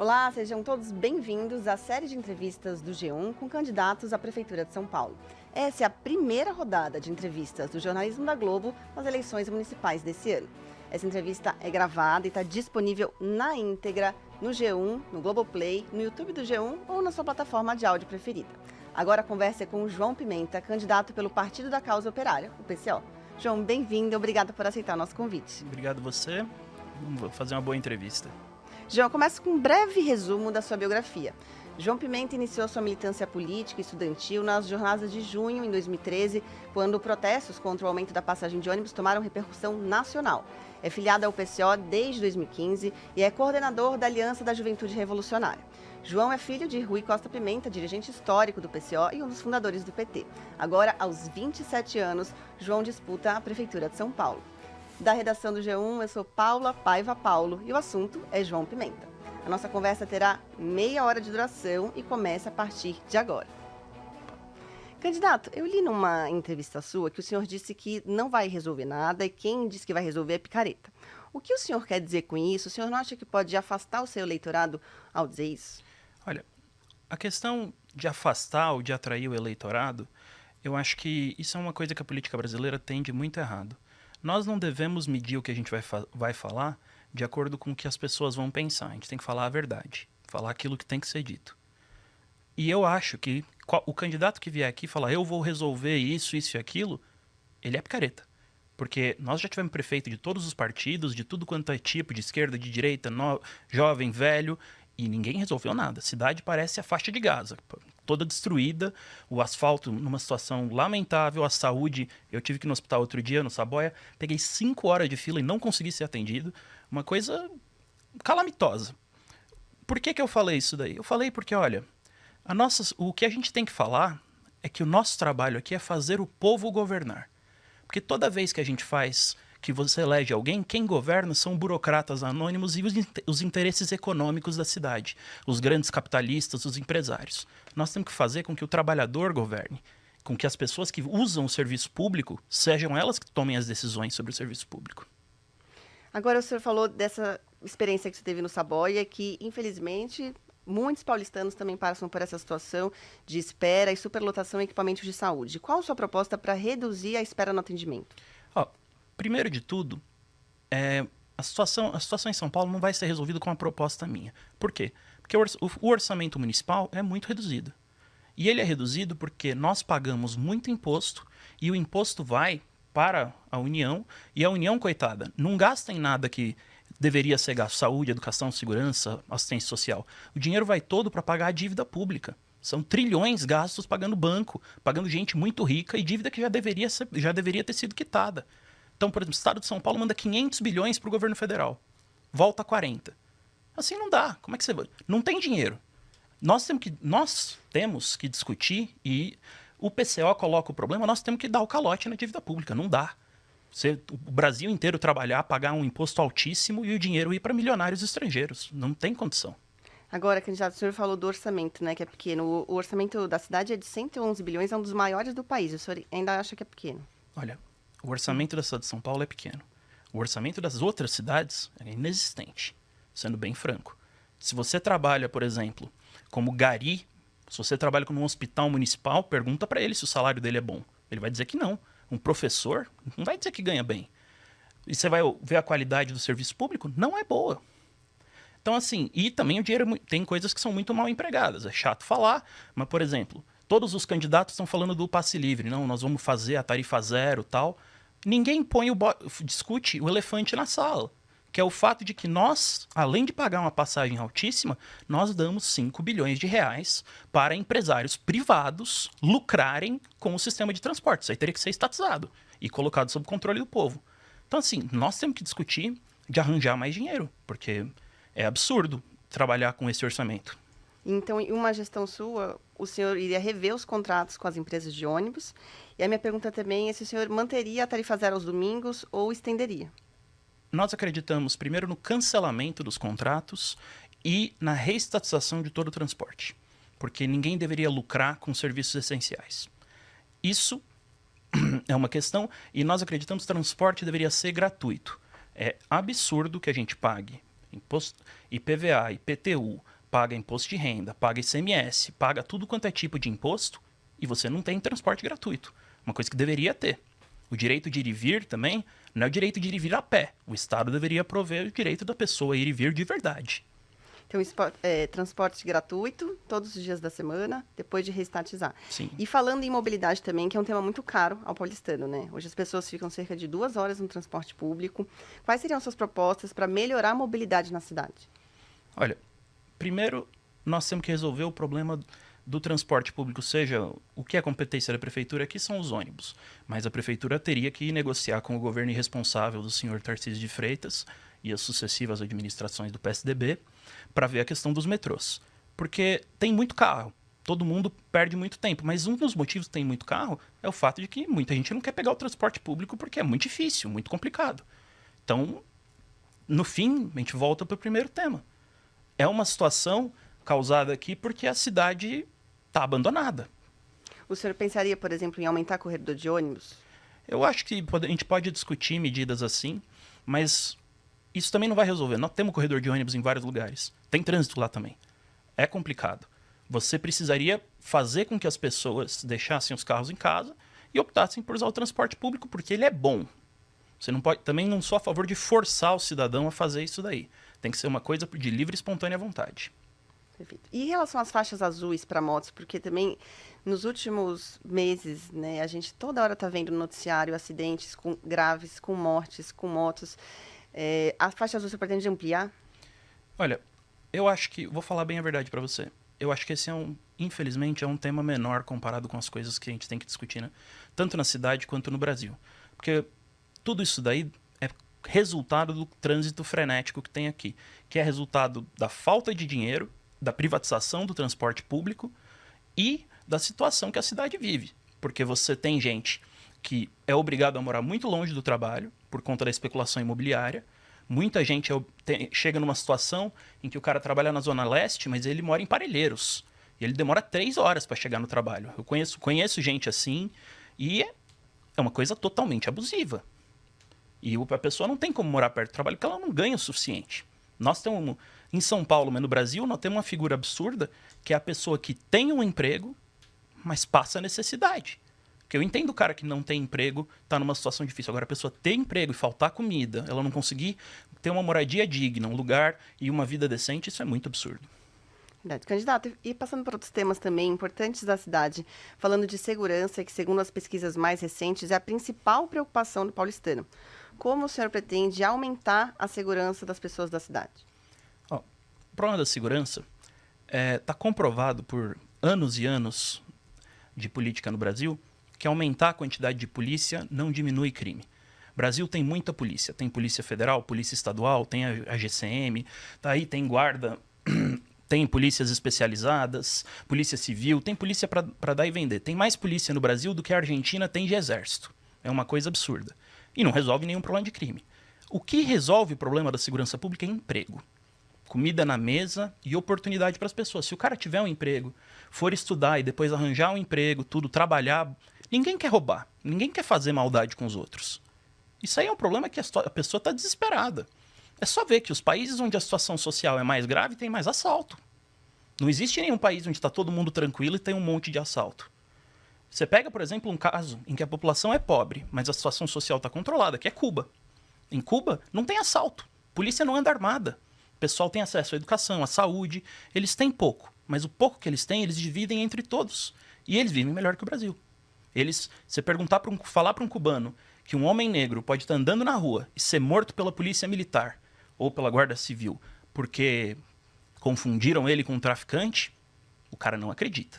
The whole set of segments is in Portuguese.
Olá, sejam todos bem-vindos à série de entrevistas do G1 com candidatos à Prefeitura de São Paulo. Essa é a primeira rodada de entrevistas do jornalismo da Globo nas eleições municipais desse ano. Essa entrevista é gravada e está disponível na íntegra no G1, no Globoplay, no YouTube do G1 ou na sua plataforma de áudio preferida. Agora a conversa é com o João Pimenta, candidato pelo Partido da Causa Operária, o PCO. João, bem-vindo e obrigado por aceitar o nosso convite. Obrigado você. Vamos fazer uma boa entrevista. João, começa com um breve resumo da sua biografia. João Pimenta iniciou sua militância política e estudantil nas jornadas de junho, em 2013, quando protestos contra o aumento da passagem de ônibus tomaram repercussão nacional. É filiado ao PCO desde 2015 e é coordenador da Aliança da Juventude Revolucionária. João é filho de Rui Costa Pimenta, dirigente histórico do PCO e um dos fundadores do PT. Agora, aos 27 anos, João disputa a Prefeitura de São Paulo. Da redação do G1, eu sou Paula Paiva Paulo e o assunto é João Pimenta. A nossa conversa terá meia hora de duração e começa a partir de agora. Candidato, eu li numa entrevista sua que o senhor disse que não vai resolver nada e quem diz que vai resolver é picareta. O que o senhor quer dizer com isso? O senhor não acha que pode afastar o seu eleitorado ao dizer isso? Olha, a questão de afastar ou de atrair o eleitorado, eu acho que isso é uma coisa que a política brasileira tende muito errado. Nós não devemos medir o que a gente vai falar de acordo com o que as pessoas vão pensar. A gente tem que falar a verdade, falar aquilo que tem que ser dito. E eu acho que o candidato que vier aqui e falar eu vou resolver isso, isso e aquilo, ele é picareta. Porque nós já tivemos prefeito de todos os partidos, de tudo quanto é tipo, de esquerda, de direita, jovem, velho, e ninguém resolveu nada. A cidade parece a faixa de Gaza, toda destruída, o asfalto numa situação lamentável, a saúde, eu tive que ir no hospital outro dia, no Saboia, peguei 5 horas de fila e não consegui ser atendido, uma coisa calamitosa. Por que eu falei isso daí? Eu falei porque, olha, o que a gente tem que falar é que o nosso trabalho aqui é fazer o povo governar. Porque toda vez que a gente faz, que você elege alguém, quem governa são burocratas anônimos e os interesses econômicos da cidade, os grandes capitalistas, os empresários. Nós temos que fazer com que o trabalhador governe, com que as pessoas que usam o serviço público sejam elas que tomem as decisões sobre o serviço público. Agora o senhor falou dessa experiência que você teve no Saboia, que infelizmente muitos paulistanos também passam por essa situação de espera e superlotação em equipamentos de saúde. Qual a sua proposta para reduzir a espera no atendimento? Primeiro de tudo, a situação em São Paulo não vai ser resolvida com uma proposta minha. Por quê? Porque o orçamento municipal é muito reduzido. E ele é reduzido porque nós pagamos muito imposto e o imposto vai para a União e a União, coitada, não gasta em nada que deveria ser gasto: saúde, educação, segurança, assistência social. O dinheiro vai todo para pagar a dívida pública. São trilhões gastos pagando banco, pagando gente muito rica e dívida que já deveria ter sido quitada. Então, por exemplo, o Estado de São Paulo manda 500 bilhões para o governo federal. Volta 40. Assim não dá. Como é que você vai? Não tem dinheiro. Nós temos que discutir e o PCO coloca o problema, nós temos que dar o calote na dívida pública. Não dá. O Brasil inteiro trabalhar, pagar um imposto altíssimo e o dinheiro ir para milionários estrangeiros. Não tem condição. Agora, candidato, o senhor falou do orçamento, né, que é pequeno. O orçamento da cidade é de 111 bilhões, é um dos maiores do país. O senhor ainda acha que é pequeno? Olha, o orçamento da cidade de São Paulo é pequeno. O orçamento das outras cidades é inexistente, sendo bem franco. Se você trabalha, por exemplo, como gari, se você trabalha como um hospital municipal, pergunta para ele se o salário dele é bom. Ele vai dizer que não. Um professor não vai dizer que ganha bem. E você vai ver a qualidade do serviço público? Não é boa. Então, assim, e também o dinheiro tem coisas que são muito mal empregadas. É chato falar, mas, por exemplo, todos os candidatos estão falando do passe livre. Não, nós vamos fazer a tarifa zero e tal. Ninguém discute o elefante na sala, que é o fato de que nós, além de pagar uma passagem altíssima, nós damos 5 bilhões de reais para empresários privados lucrarem com o sistema de transporte. Isso aí teria que ser estatizado e colocado sob controle do povo. Então, assim, nós temos que discutir de arranjar mais dinheiro, porque é absurdo trabalhar com esse orçamento. Então, em uma gestão sua, o senhor iria rever os contratos com as empresas de ônibus. E a minha pergunta também é se o senhor manteria a tarifa zero aos domingos ou estenderia? Nós acreditamos primeiro no cancelamento dos contratos e na reestatização de todo o transporte, porque ninguém deveria lucrar com serviços essenciais. Isso é uma questão, e nós acreditamos que o transporte deveria ser gratuito. É absurdo que a gente pague Imposto IPVA, IPTU, paga imposto de renda, paga ICMS, paga tudo quanto é tipo de imposto e você não tem transporte gratuito. Uma coisa que deveria ter. O direito de ir e vir também não é o direito de ir e vir a pé. O Estado deveria prover o direito da pessoa ir e vir de verdade. Então, transporte gratuito todos os dias da semana, depois de reestatizar. Sim. E falando em mobilidade também, que é um tema muito caro ao paulistano, né? Hoje as pessoas ficam cerca de 2 horas no transporte público. Quais seriam suas propostas para melhorar a mobilidade na cidade? Olha, primeiro nós temos que resolver o problema do transporte público, seja o que é competência da prefeitura aqui são os ônibus, mas a prefeitura teria que negociar com o governo irresponsável do senhor Tarcísio de Freitas e as sucessivas administrações do PSDB para ver a questão dos metrôs. Porque tem muito carro, todo mundo perde muito tempo, mas um dos motivos que tem muito carro é o fato de que muita gente não quer pegar o transporte público porque é muito difícil, muito complicado. Então, no fim, a gente volta para o primeiro tema. É uma situação causada aqui porque a cidade está abandonada. O senhor pensaria, por exemplo, em aumentar o corredor de ônibus? Eu acho que a gente pode discutir medidas assim, mas isso também não vai resolver. Nós temos corredor de ônibus em vários lugares. Tem trânsito lá também. É complicado. Você precisaria fazer com que as pessoas deixassem os carros em casa e optassem por usar o transporte público porque ele é bom. Você não pode, também não sou a favor de forçar o cidadão a fazer isso daí. Tem que ser uma coisa de livre e espontânea vontade. Perfeito. E em relação às faixas azuis para motos, porque também nos últimos meses, né, a gente toda hora está vendo no noticiário acidentes graves, com mortes, com motos. A faixa azul você pretende ampliar? Olha, eu acho que, vou falar bem a verdade para você, eu acho que esse infelizmente, é um tema menor comparado com as coisas que a gente tem que discutir, né? Tanto na cidade quanto no Brasil. Porque tudo isso daí é resultado do trânsito frenético que tem aqui, que é resultado da falta de dinheiro, da privatização do transporte público e da situação que a cidade vive. Porque você tem gente que é obrigado a morar muito longe do trabalho por conta da especulação imobiliária. Muita gente chega numa situação em que o cara trabalha na Zona Leste, mas ele mora em Parelheiros. E ele demora 3 horas para chegar no trabalho. Eu conheço gente assim e é uma coisa totalmente abusiva. E a pessoa não tem como morar perto do trabalho porque ela não ganha o suficiente. Nós temos, em São Paulo, mas no Brasil, nós temos uma figura absurda que é a pessoa que tem um emprego, mas passa necessidade. Porque eu entendo o cara que não tem emprego, está numa situação difícil. Agora, a pessoa ter emprego e faltar comida, ela não conseguir ter uma moradia digna, um lugar e uma vida decente, isso é muito absurdo. Verdade. Candidato, e passando por outros temas também importantes da cidade, falando de segurança, que segundo as pesquisas mais recentes é a principal preocupação do paulistano. Como o senhor pretende aumentar a segurança das pessoas da cidade? O problema da segurança está comprovado por anos e anos de política no Brasil que aumentar a quantidade de polícia não diminui crime. O Brasil tem muita polícia. Tem polícia federal, polícia estadual, tem a GCM, aí tem guarda, tem polícias especializadas, polícia civil, tem polícia para dar e vender. Tem mais polícia no Brasil do que a Argentina tem de exército. É uma coisa absurda. E não resolve nenhum problema de crime. O que resolve o problema da segurança pública é emprego. Comida na mesa e oportunidade para as pessoas. Se o cara tiver um emprego, for estudar e depois arranjar um emprego, tudo, trabalhar, ninguém quer roubar. Ninguém quer fazer maldade com os outros. Isso aí é um problema que a pessoa está desesperada. É só ver que os países onde a situação social é mais grave tem mais assalto. Não existe nenhum país onde está todo mundo tranquilo e tem um monte de assalto. Você pega, por exemplo, um caso em que a população é pobre, mas a situação social está controlada, que é Cuba. Em Cuba não tem assalto. Polícia não anda armada. O pessoal tem acesso à educação, à saúde. Eles têm pouco, mas o pouco que eles têm, eles dividem entre todos. E eles vivem melhor que o Brasil. Você falar para um cubano que um homem negro pode estar andando na rua e ser morto pela polícia militar ou pela guarda civil porque confundiram ele com um traficante, o cara não acredita.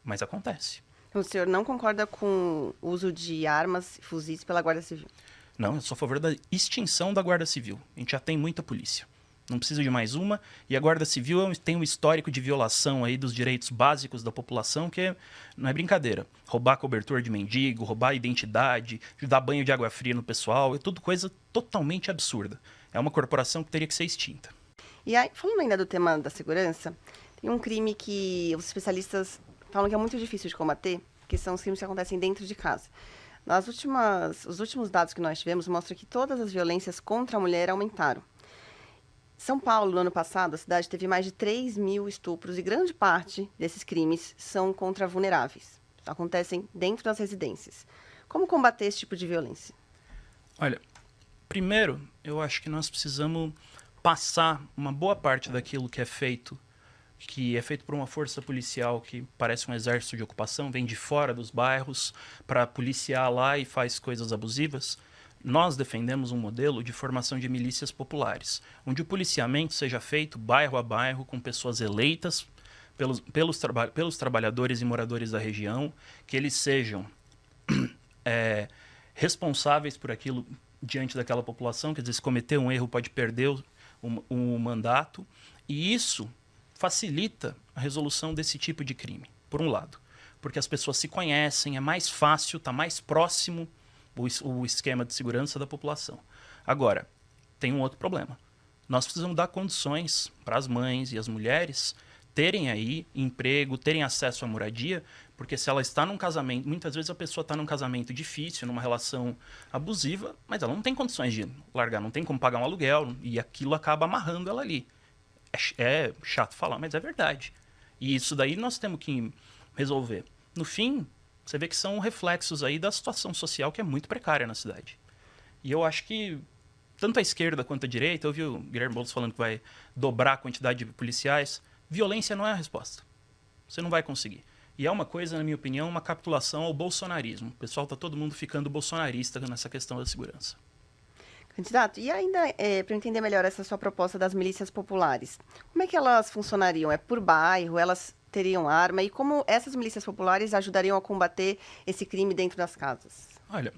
Mas acontece. O senhor não concorda com o uso de armas e fuzis pela Guarda Civil? Não, eu sou a favor da extinção da Guarda Civil. A gente já tem muita polícia. Não precisa de mais uma. E a Guarda Civil tem um histórico de violação aí dos direitos básicos da população que não é brincadeira. Roubar cobertor de mendigo, roubar identidade, dar banho de água fria no pessoal, é tudo coisa totalmente absurda. É uma corporação que teria que ser extinta. E aí, falando ainda do tema da segurança, tem um crime que os especialistas falam que é muito difícil de combater, que são os crimes que acontecem dentro de casa. Os últimos dados que nós tivemos mostram que todas as violências contra a mulher aumentaram. São Paulo, no ano passado, a cidade teve mais de 3 mil estupros e grande parte desses crimes são contra vulneráveis. Acontecem dentro das residências. Como combater esse tipo de violência? Olha, primeiro, eu acho que nós precisamos passar uma boa parte daquilo que é feito por uma força policial que parece um exército de ocupação, vem de fora dos bairros para policiar lá e faz coisas abusivas. Nós defendemos um modelo de formação de milícias populares, onde o policiamento seja feito bairro a bairro, com pessoas eleitas pelos trabalhadores e moradores da região, que eles sejam responsáveis por aquilo diante daquela população, quer dizer, se cometer um erro pode perder o mandato, e isso facilita a resolução desse tipo de crime, por um lado, porque as pessoas se conhecem, é mais fácil, está mais próximo o esquema de segurança da população. Agora, tem um outro problema. Nós precisamos dar condições para as mães e as mulheres terem aí emprego, terem acesso à moradia, porque se ela está num casamento, muitas vezes a pessoa está num casamento difícil, numa relação abusiva, mas ela não tem condições de largar, não tem como pagar um aluguel, e aquilo acaba amarrando ela ali. É chato falar, mas é verdade. E isso daí nós temos que resolver. No fim, você vê que são reflexos aí da situação social que é muito precária na cidade. E eu acho que tanto a esquerda quanto a direita, eu vi o Guilherme Boulos falando que vai dobrar a quantidade de policiais. Violência não é a resposta. Você não vai conseguir. E é uma coisa, na minha opinião, uma capitulação ao bolsonarismo. O pessoal está todo mundo ficando bolsonarista nessa questão da segurança. Candidato, e ainda, para entender melhor essa sua proposta das milícias populares, como é que elas funcionariam? É por bairro? Elas teriam arma? E como essas milícias populares ajudariam a combater esse crime dentro das casas? Olha,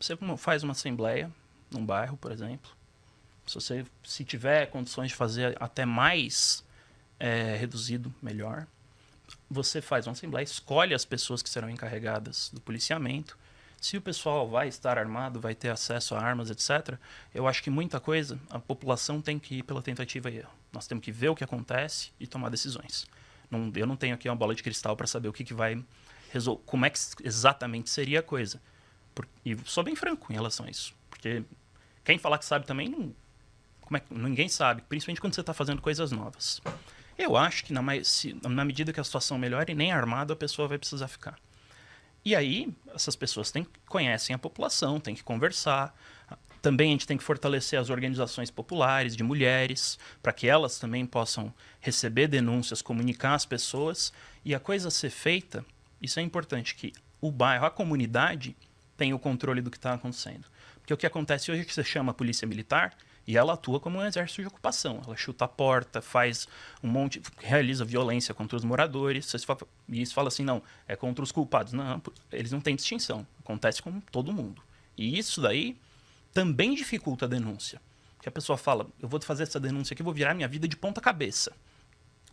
você faz uma assembleia num bairro, por exemplo. Se tiver condições de fazer até mais reduzido, melhor. Você faz uma assembleia, escolhe as pessoas que serão encarregadas do policiamento. Se o pessoal vai estar armado, vai ter acesso a armas, etc., eu acho que muita coisa a população tem que ir pela tentativa e erro. Nós temos que ver o que acontece e tomar decisões. Eu não tenho aqui uma bola de cristal para saber o que vai resolver, como é que exatamente seria a coisa. E sou bem franco em relação a isso. Porque quem falar que sabe também, ninguém sabe, principalmente quando você está fazendo coisas novas. Eu acho que na medida que a situação melhore, nem armado a pessoa vai precisar ficar. E aí, essas pessoas conhecem a população, tem que conversar. Também a gente tem que fortalecer as organizações populares de mulheres, para que elas também possam receber denúncias, comunicar às pessoas. E a coisa ser feita, isso é importante, que o bairro, a comunidade, tenha o controle do que está acontecendo. Porque o que acontece hoje é que você chama a polícia militar e ela atua como um exército de ocupação. Ela chuta a porta, faz realiza violência contra os moradores. E fala assim, não, é contra os culpados. Não, eles não têm distinção. Acontece com todo mundo. E isso daí também dificulta a denúncia. Porque a pessoa fala, eu vou fazer essa denúncia aqui, vou virar minha vida de ponta cabeça.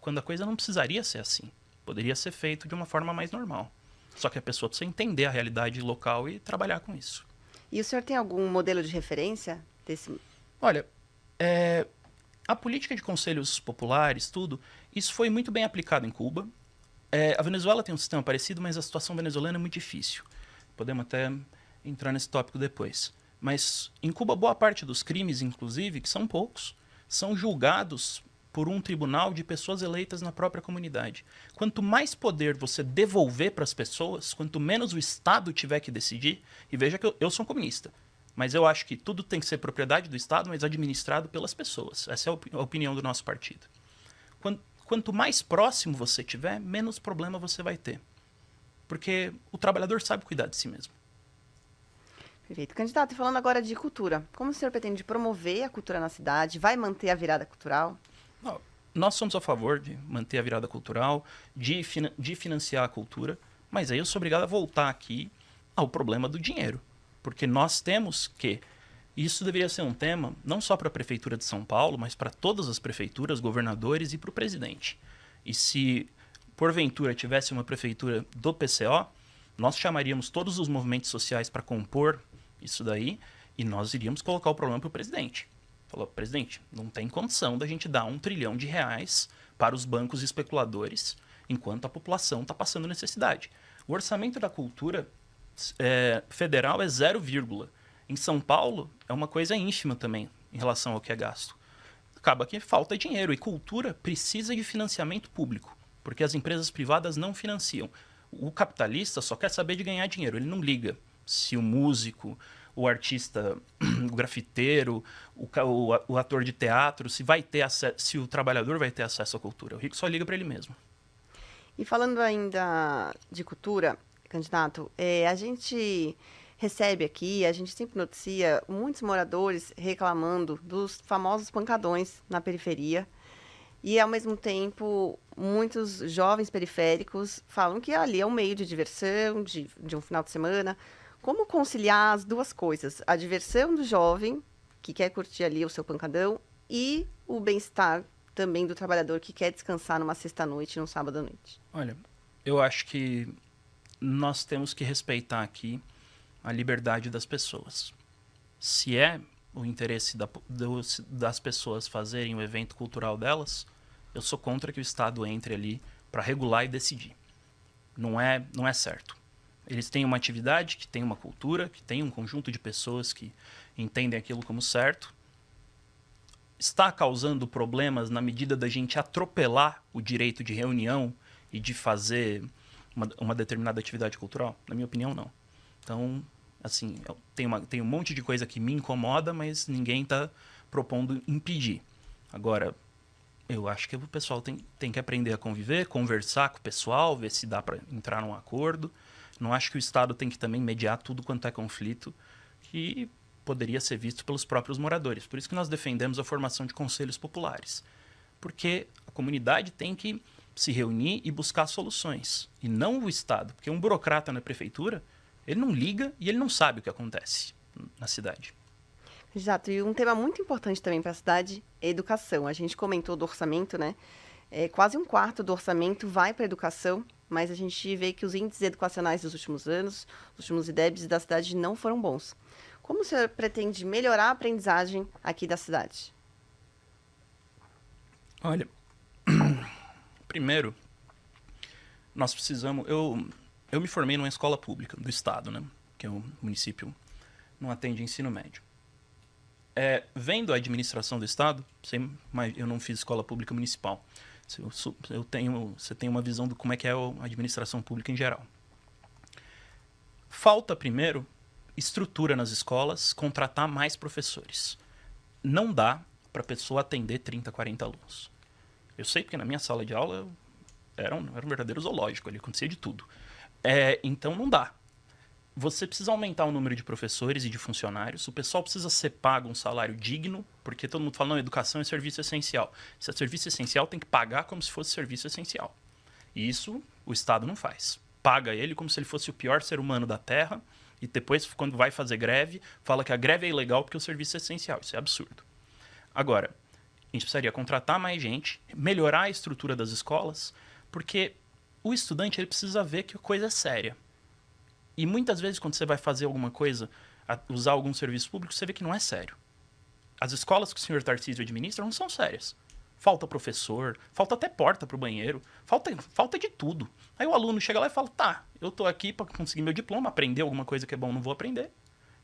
Quando a coisa não precisaria ser assim. Poderia ser feito de uma forma mais normal. Só que a pessoa precisa entender a realidade local e trabalhar com isso. E o senhor tem algum modelo de referência desse? Olha, a política de conselhos populares, isso foi muito bem aplicado em Cuba. A Venezuela tem um sistema parecido, mas a situação venezuelana é muito difícil. Podemos até entrar nesse tópico depois. Mas em Cuba, boa parte dos crimes, inclusive, que são poucos, são julgados por um tribunal de pessoas eleitas na própria comunidade. Quanto mais poder você devolver para as pessoas, quanto menos o Estado tiver que decidir, e veja que eu sou um comunista, mas eu acho que tudo tem que ser propriedade do Estado, mas administrado pelas pessoas. Essa é a opinião do nosso partido. Quanto mais próximo você tiver, menos problema você vai ter. Porque o trabalhador sabe cuidar de si mesmo. Perfeito. Candidato, e falando agora de cultura, como o senhor pretende promover a cultura na cidade? Vai manter a virada cultural? Nós somos a favor de manter a virada cultural, de financiar a cultura, mas aí eu sou obrigado a voltar aqui ao problema do dinheiro. Porque nós temos que... Isso deveria ser um tema não só para a Prefeitura de São Paulo, mas para todas as prefeituras, governadores e para o presidente. E se, porventura, tivesse uma prefeitura do PCO, nós chamaríamos todos os movimentos sociais para compor isso daí e nós iríamos colocar o problema para o presidente. Falou, presidente, não tem condição da gente dar R$1 trilhão para os bancos especuladores enquanto a população está passando necessidade. O orçamento da cultura federal é 0, em São Paulo é uma coisa ínfima também em relação ao que é gasto. acaba que falta dinheiro. E cultura precisa de financiamento público, porque as empresas privadas não financiam. O capitalista só quer saber de ganhar dinheiro, ele não liga se o músico, o artista, o grafiteiro, o ator de teatro, se vai ter acesso, se o trabalhador vai ter acesso à cultura. O rico só liga para ele mesmo. E falando ainda de cultura, candidato, a gente recebe aqui, a gente sempre noticia muitos moradores reclamando dos famosos pancadões na periferia. E, ao mesmo tempo, muitos jovens periféricos falam que ali é um meio de diversão, de um final de semana. Como conciliar as duas coisas? A diversão do jovem, que quer curtir ali o seu pancadão, e o bem-estar também do trabalhador que quer descansar numa sexta-noite, num sábado à noite. Olha, eu acho que nós temos que respeitar aqui a liberdade das pessoas. Se é o interesse das pessoas fazerem o evento cultural delas, eu sou contra que o Estado entre ali para regular e decidir. Não é certo. Eles têm uma atividade, que tem uma cultura, que tem um conjunto de pessoas que entendem aquilo como certo. Está causando problemas na medida da gente atropelar o direito de reunião e de fazer uma determinada atividade cultural? Na minha opinião, não. Então, assim, tem um monte de coisa que me incomoda, mas ninguém está propondo impedir. Agora, eu acho que o pessoal tem que aprender a conviver, conversar com o pessoal, ver se dá para entrar num acordo. Não acho que o Estado tem que também mediar tudo quanto é conflito que poderia ser visto pelos próprios moradores. Por isso que nós defendemos a formação de conselhos populares. Porque a comunidade tem que se reunir e buscar soluções. E não o Estado. Porque um burocrata na prefeitura, ele não liga e ele não sabe o que acontece na cidade. Exato. E um tema muito importante também para a cidade é a educação. A gente comentou do orçamento, né? Quase um quarto do orçamento vai para a educação, mas a gente vê que os índices educacionais dos últimos anos, os últimos IDEBs da cidade não foram bons. Como o senhor pretende melhorar a aprendizagem aqui da cidade? Olha, primeiro, nós precisamos... Eu me formei numa escola pública do Estado, né? Que o município não atende ensino médio. Vendo a administração do Estado, eu não fiz escola pública municipal. Você tem uma visão de como é que é a administração pública em geral. Falta, primeiro, estrutura nas escolas, contratar mais professores. Não dá para a pessoa atender 30, 40 alunos. Eu sei porque na minha sala de aula era um verdadeiro zoológico, ali acontecia de tudo. Então não dá. Você precisa aumentar o número de professores e de funcionários. O pessoal precisa ser pago um salário digno, porque todo mundo fala, não, educação é serviço essencial. Se é serviço essencial, tem que pagar como se fosse serviço essencial. E isso o Estado não faz. Paga ele como se ele fosse o pior ser humano da Terra, e depois, quando vai fazer greve, fala que a greve é ilegal porque o serviço é essencial. Isso é absurdo. Agora, a gente precisaria contratar mais gente, melhorar a estrutura das escolas, porque o estudante ele precisa ver que a coisa é séria. E muitas vezes, quando você vai fazer alguma coisa, usar algum serviço público, você vê que não é sério. As escolas que o senhor Tarcísio administra não são sérias. Falta professor, falta até porta para o banheiro, falta de tudo. Aí o aluno chega lá e fala, tá, eu tô aqui para conseguir meu diploma, aprender alguma coisa que é bom, não vou aprender.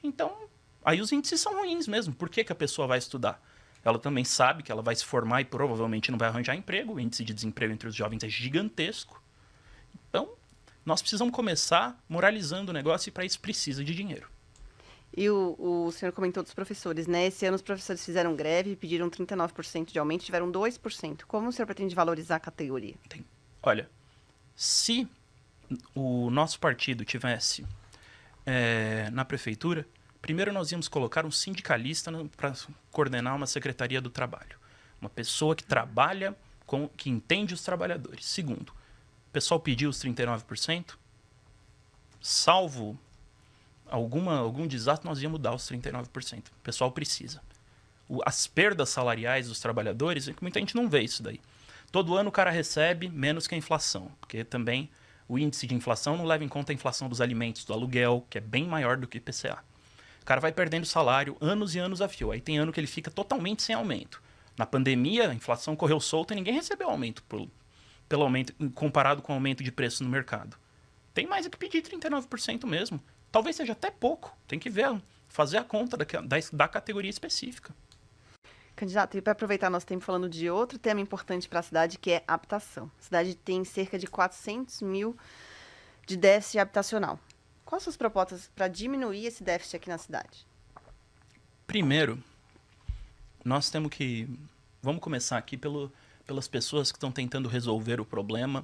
Então, aí os índices são ruins mesmo. Por que a pessoa vai estudar? Ela também sabe que ela vai se formar e provavelmente não vai arranjar emprego. O índice de desemprego entre os jovens é gigantesco. Então, nós precisamos começar moralizando o negócio e para isso precisa de dinheiro. E o senhor comentou dos professores, né? Esse ano os professores fizeram greve, pediram 39% de aumento, tiveram 2%. Como o senhor pretende valorizar a categoria? Olha, se o nosso partido tivesse na prefeitura, primeiro nós íamos colocar um sindicalista para coordenar uma secretaria do trabalho. Uma pessoa que trabalha, que entende os trabalhadores. Segundo, o pessoal pediu os 39%, salvo algum desastre, nós íamos dar os 39%. O pessoal precisa. As perdas salariais dos trabalhadores, muita gente não vê isso daí. Todo ano o cara recebe menos que a inflação, porque também o índice de inflação não leva em conta a inflação dos alimentos, do aluguel, que é bem maior do que o IPCA. O cara vai perdendo salário anos e anos a fio. Aí tem ano que ele fica totalmente sem aumento. Na pandemia, a inflação correu solta e ninguém recebeu aumento pelo aumento comparado com o aumento de preço no mercado. Tem mais é que pedir 39% mesmo. Talvez seja até pouco. Tem que ver, fazer a conta da categoria específica. Candidato, e para aproveitar nosso tempo falando de outro tema importante para a cidade, que é habitação. A cidade tem cerca de 400 mil de déficit habitacional. Quais são as propostas para diminuir esse déficit aqui na cidade? Primeiro, nós temos que... Vamos começar aqui pelas pessoas que estão tentando resolver o problema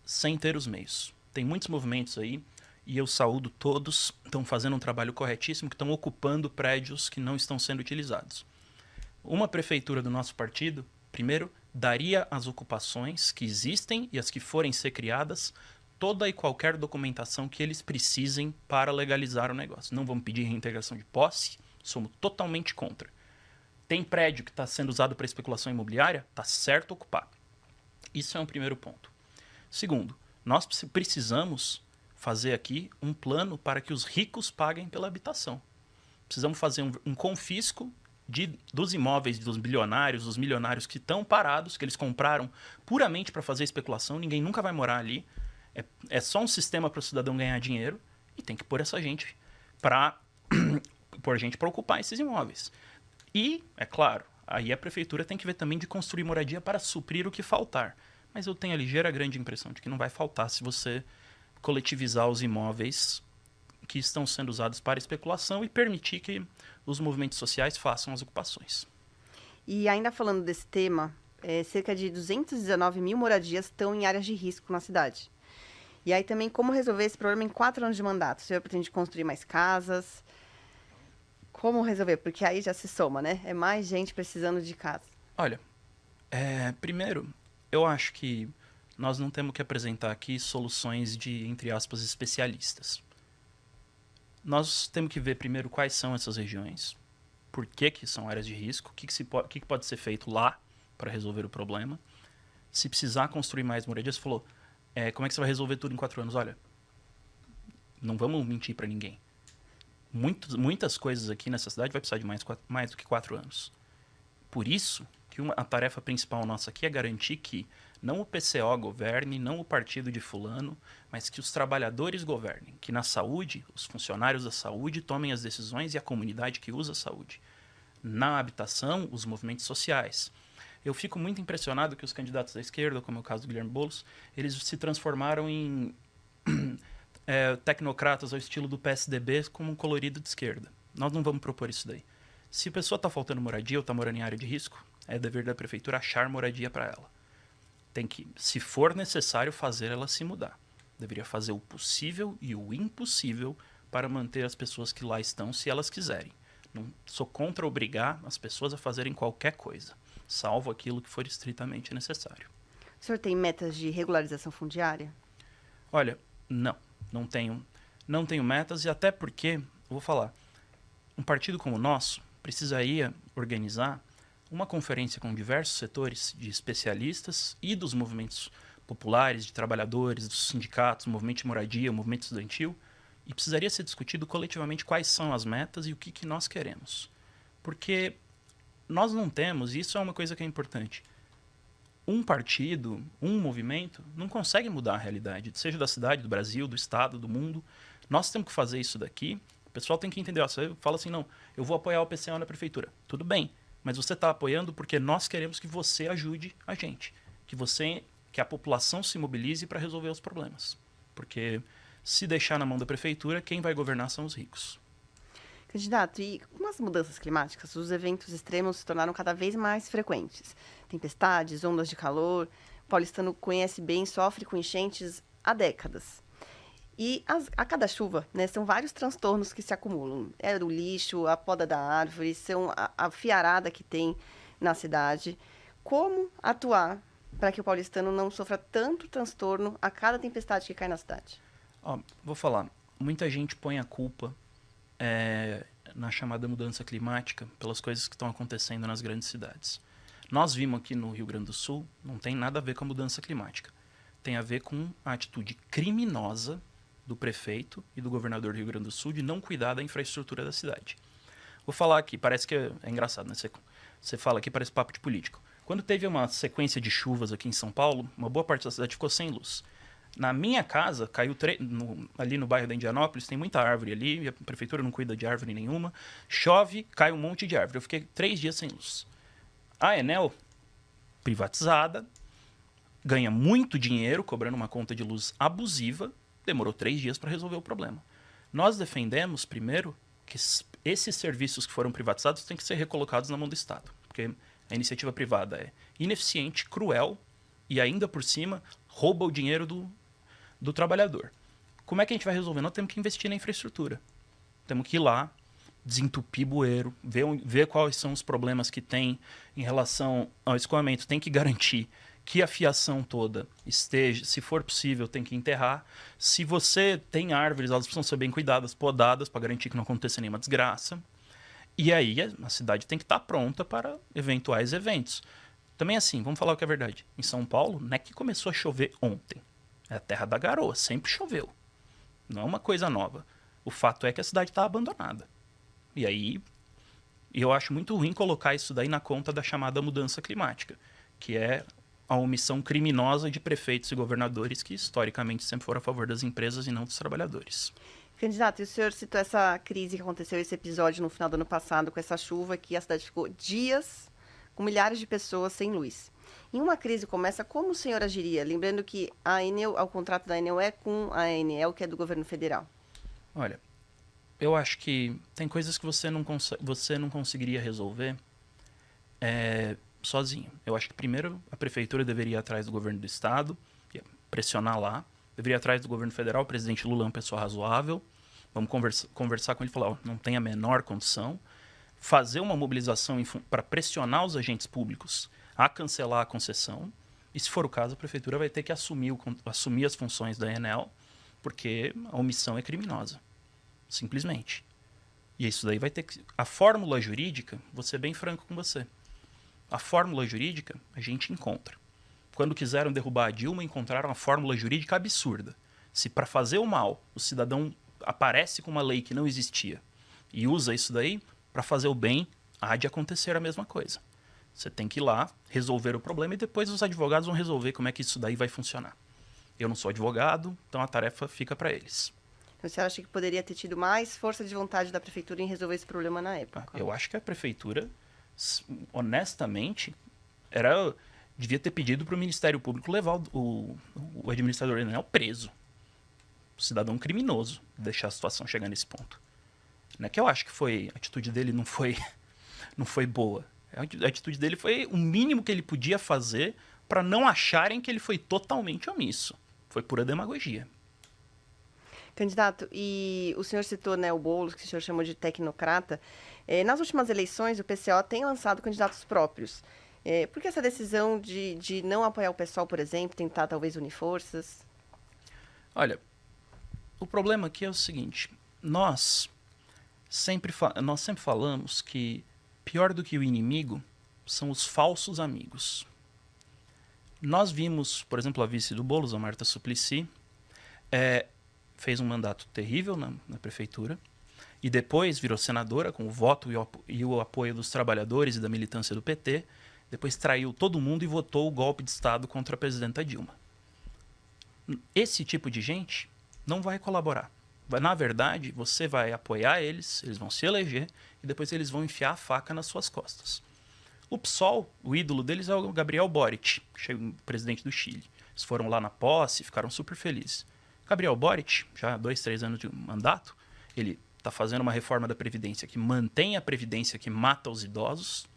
sem ter os meios. Tem muitos movimentos aí, e eu saúdo todos, estão fazendo um trabalho corretíssimo, que estão ocupando prédios que não estão sendo utilizados. Uma prefeitura do nosso partido, primeiro, daria às ocupações que existem e as que forem ser criadas toda e qualquer documentação que eles precisem para legalizar o negócio. Não vamos pedir reintegração de posse, somos totalmente contra. Tem prédio que está sendo usado para especulação imobiliária, está certo ocupar. Isso é um primeiro ponto. Segundo, nós precisamos fazer aqui um plano para que os ricos paguem pela habitação. Precisamos fazer um confisco dos imóveis dos bilionários, dos milionários que estão parados, que eles compraram puramente para fazer especulação, ninguém nunca vai morar ali. É só um sistema para o cidadão ganhar dinheiro e tem que pôr essa gente para ocupar esses imóveis. E, é claro, aí a prefeitura tem que ver também de construir moradia para suprir o que faltar. Mas eu tenho a ligeira grande impressão de que não vai faltar se você coletivizar os imóveis que estão sendo usados para especulação e permitir que os movimentos sociais façam as ocupações. E ainda falando desse tema, cerca de 219 mil moradias estão em áreas de risco na cidade. E aí também como resolver esse problema em 4 anos de mandato? O senhor pretende construir mais casas? Como resolver? Porque aí já se soma, né? É mais gente precisando de casa. Olha, primeiro, eu acho que nós não temos que apresentar aqui soluções de, entre aspas, especialistas. Nós temos que ver primeiro quais são essas regiões, por que são áreas de risco, o que pode ser feito lá para resolver o problema. Se precisar construir mais moradias, você falou, como é que você vai resolver tudo em 4 anos? Olha, não vamos mentir para ninguém. Muitas coisas aqui nessa cidade vai precisar de mais do que 4 anos. Por isso que a tarefa principal nossa aqui é garantir que não o PCO governe, não o partido de fulano, mas que os trabalhadores governem, que na saúde, os funcionários da saúde tomem as decisões e a comunidade que usa a saúde. Na habitação, os movimentos sociais. Eu fico muito impressionado que os candidatos da esquerda, como é o caso do Guilherme Boulos, eles se transformaram em tecnocratas ao estilo do PSDB como um colorido de esquerda. Nós não vamos propor isso daí. Se a pessoa está faltando moradia ou está morando em área de risco, é dever da prefeitura achar moradia para ela. Tem que, se for necessário, fazer ela se mudar. Deveria fazer o possível e o impossível para manter as pessoas que lá estão, se elas quiserem. Não sou contra obrigar as pessoas a fazerem qualquer coisa, salvo aquilo que for estritamente necessário. O senhor tem metas de regularização fundiária? Olha, não tenho metas, e até porque, vou falar, um partido como o nosso precisaria organizar uma conferência com diversos setores de especialistas e dos movimentos populares, de trabalhadores, dos sindicatos, movimento de moradia, movimento estudantil, e precisaria ser discutido coletivamente quais são as metas e o que nós queremos. Porque nós não temos, e isso é uma coisa que é importante, um partido, um movimento, não consegue mudar a realidade, seja da cidade, do Brasil, do estado, do mundo. Nós temos que fazer isso daqui. O pessoal tem que entender. Você fala assim, não, eu vou apoiar o PCO na prefeitura. Tudo bem, mas você está apoiando porque nós queremos que você ajude a gente. Que a população se mobilize para resolver os problemas. Porque se deixar na mão da prefeitura, quem vai governar são os ricos. Candidato, e com as mudanças climáticas, os eventos extremos se tornaram cada vez mais frequentes. Tempestades, ondas de calor, o paulistano conhece bem, sofre com enchentes há décadas. E a cada chuva, né, são vários transtornos que se acumulam. É o lixo, a poda da árvore, são a fiarada que tem na cidade. Como atuar para que o paulistano não sofra tanto transtorno a cada tempestade que cai na cidade? Vou falar, muita gente põe a culpa na chamada mudança climática pelas coisas que estão acontecendo nas grandes cidades. Nós vimos aqui no Rio Grande do Sul, não tem nada a ver com a mudança climática. Tem a ver com a atitude criminosa do prefeito e do governador do Rio Grande do Sul de não cuidar da infraestrutura da cidade. Vou falar aqui, parece que é engraçado, né? Você fala aqui, parece papo de político. Quando teve uma sequência de chuvas aqui em São Paulo, uma boa parte da cidade ficou sem luz. Na minha casa, caiu ali no bairro da Indianópolis, tem muita árvore ali, e a prefeitura não cuida de árvore nenhuma. Chove, cai um monte de árvore. Eu fiquei 3 dias sem luz. A Enel, privatizada, ganha muito dinheiro cobrando uma conta de luz abusiva, demorou 3 dias para resolver o problema. Nós defendemos, primeiro, que esses serviços que foram privatizados têm que ser recolocados na mão do Estado, porque a iniciativa privada é ineficiente, cruel e ainda por cima rouba o dinheiro do trabalhador. Como é que a gente vai resolver? Nós temos que investir na infraestrutura. Temos que ir lá, desentupir bueiro, ver quais são os problemas que tem em relação ao escoamento. Tem que garantir que a fiação toda esteja, se for possível, tem que enterrar. Se você tem árvores, elas precisam ser bem cuidadas, podadas, para garantir que não aconteça nenhuma desgraça. E aí a cidade tem que estar pronta para eventuais eventos. Também assim, vamos falar o que é verdade. Em São Paulo, não é que começou a chover ontem. É a terra da garoa, sempre choveu. Não é uma coisa nova. O fato é que a cidade está abandonada. E aí, eu acho muito ruim colocar isso daí na conta da chamada mudança climática, que é a omissão criminosa de prefeitos e governadores que, historicamente, sempre foram a favor das empresas e não dos trabalhadores. Candidato, e o senhor citou essa crise que aconteceu, esse episódio no final do ano passado, com essa chuva, que a cidade ficou dias com milhares de pessoas sem luz. Em uma crise como essa, como o senhor agiria? Lembrando que a Enel, o contrato da Enel é com a ANEEL, que é do governo federal. Olha, eu acho que tem coisas que você não conseguiria resolver sozinho. Eu acho que primeiro a prefeitura deveria ir atrás do governo do estado, pressionar lá, deveria ir atrás do governo federal. O presidente Lula é uma pessoa razoável, vamos conversar com ele e falar, não tem a menor condição, fazer uma mobilização para pressionar os agentes públicos a cancelar a concessão, e se for o caso, a prefeitura vai ter que assumir as funções da Enel, porque a omissão é criminosa, simplesmente. E isso daí vai ter que... A fórmula jurídica, vou ser bem franco com você, a fórmula jurídica a gente encontra. Quando quiseram derrubar a Dilma, encontraram a fórmula jurídica absurda. Se para fazer o mal, o cidadão aparece com uma lei que não existia e usa isso daí, para fazer o bem, há de acontecer a mesma coisa. Você tem que ir lá, resolver o problema e depois os advogados vão resolver como é que isso daí vai funcionar. Eu não sou advogado, então a tarefa fica para eles. Então, você acha que poderia ter tido mais força de vontade da prefeitura em resolver esse problema na época? Eu acho que a prefeitura, honestamente, devia ter pedido para o Ministério Público levar o administrador Enel preso. O cidadão criminoso, deixar a situação chegar nesse ponto. Não é que eu acho que a atitude dele não foi boa. A atitude dele foi o mínimo que ele podia fazer para não acharem que ele foi totalmente omisso. Foi pura demagogia. Candidato, e o senhor citou, né, o Boulos, que o senhor chamou de tecnocrata. Nas últimas eleições, o PCO tem lançado candidatos próprios. Por que essa decisão de não apoiar o PSOL, por exemplo, tentar talvez unir forças? Olha, o problema aqui é o seguinte. Nós sempre falamos que pior do que o inimigo são os falsos amigos. Nós vimos, por exemplo, a vice do Boulos, a Marta Suplicy, fez um mandato terrível na prefeitura e depois virou senadora com o voto e o apoio dos trabalhadores e da militância do PT. Depois traiu todo mundo e votou o golpe de Estado contra a presidenta Dilma. Esse tipo de gente não vai colaborar. Na verdade, você vai apoiar eles vão se eleger e depois eles vão enfiar a faca nas suas costas. O PSOL, o ídolo deles é o Gabriel Boric, presidente do Chile. Eles foram lá na posse, ficaram super felizes. Gabriel Boric, já há 2, 3 anos de mandato, ele está fazendo uma reforma da Previdência que mantém a Previdência que mata os idosos.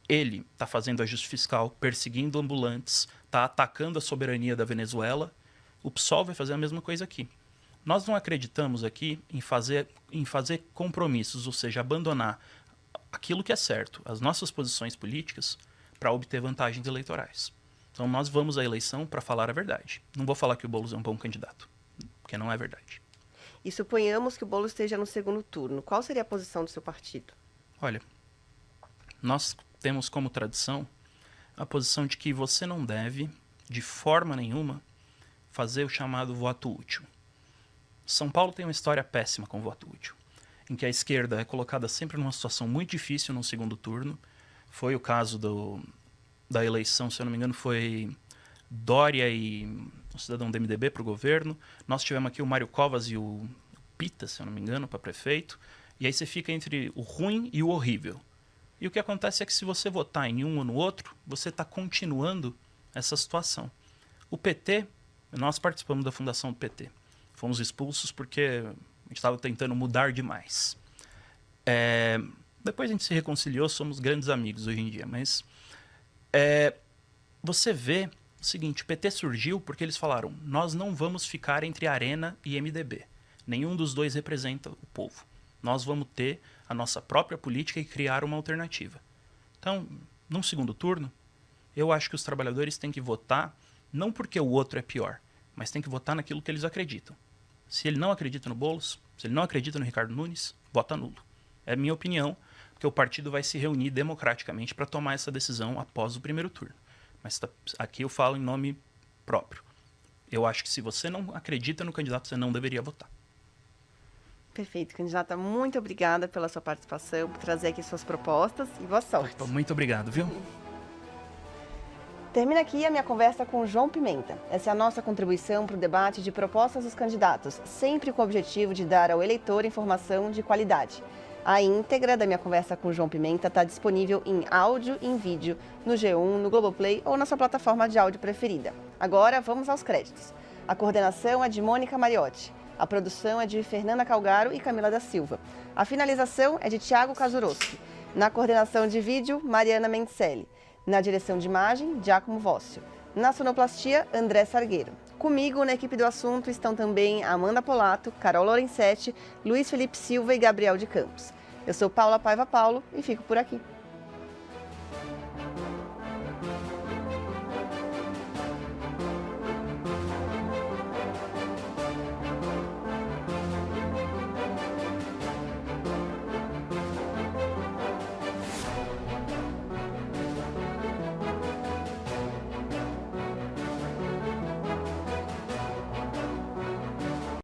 Ele está fazendo ajuste fiscal, perseguindo ambulantes, está atacando a soberania da Venezuela. O PSOL vai fazer a mesma coisa aqui. Nós não acreditamos aqui em fazer compromissos, ou seja, abandonar aquilo que é certo, as nossas posições políticas, para obter vantagens eleitorais. Então nós vamos à eleição para falar a verdade. Não vou falar que o Boulos é um bom candidato, porque não é verdade. E suponhamos que o Boulos esteja no segundo turno. Qual seria a posição do seu partido? Olha, nós temos como tradição a posição de que você não deve, de forma nenhuma, fazer o chamado voto útil. São Paulo tem uma história péssima com o voto útil, em que a esquerda é colocada sempre numa situação muito difícil no segundo turno. Foi o caso da eleição, se eu não me engano, foi Dória e o cidadão do MDB para o governo. Nós tivemos aqui o Mário Covas e o Pita, se eu não me engano, para prefeito. E aí você fica entre o ruim e o horrível. E o que acontece é que se você votar em um ou no outro, você está continuando essa situação. O PT, nós participamos da fundação do PT. Fomos expulsos porque a gente estava tentando mudar demais. Depois a gente se reconciliou, somos grandes amigos hoje em dia, mas você vê o seguinte, o PT surgiu porque eles falaram, nós não vamos ficar entre Arena e MDB. Nenhum dos dois representa o povo. Nós vamos ter a nossa própria política e criar uma alternativa. Então, num segundo turno, eu acho que os trabalhadores têm que votar, não porque o outro é pior, mas tem que votar naquilo que eles acreditam. Se ele não acredita no Boulos, se ele não acredita no Ricardo Nunes, vota nulo. É a minha opinião, porque o partido vai se reunir democraticamente para tomar essa decisão após o primeiro turno. Mas aqui eu falo em nome próprio. Eu acho que se você não acredita no candidato, você não deveria votar. Perfeito, candidata. Muito obrigada pela sua participação, por trazer aqui suas propostas e boa sorte. Opa, muito obrigado, viu? Termina aqui a minha conversa com o João Pimenta. Essa é a nossa contribuição para o debate de propostas dos candidatos, sempre com o objetivo de dar ao eleitor informação de qualidade. A íntegra da minha conversa com o João Pimenta está disponível em áudio e em vídeo no G1, no Globoplay ou na sua plataforma de áudio preferida. Agora, vamos aos créditos. A coordenação é de Mônica Mariotti. A produção é de Fernanda Calgaro e Camila da Silva. A finalização é de Thiago Kazuroski. Na coordenação de vídeo, Mariana Mencelli. Na direção de imagem, Giacomo Vócio. Na sonoplastia, André Sargueiro. Comigo, na equipe do assunto, estão também Amanda Polato, Carol Lorenzetti, Luiz Felipe Silva e Gabriel de Campos. Eu sou Paula Paiva Paulo e fico por aqui.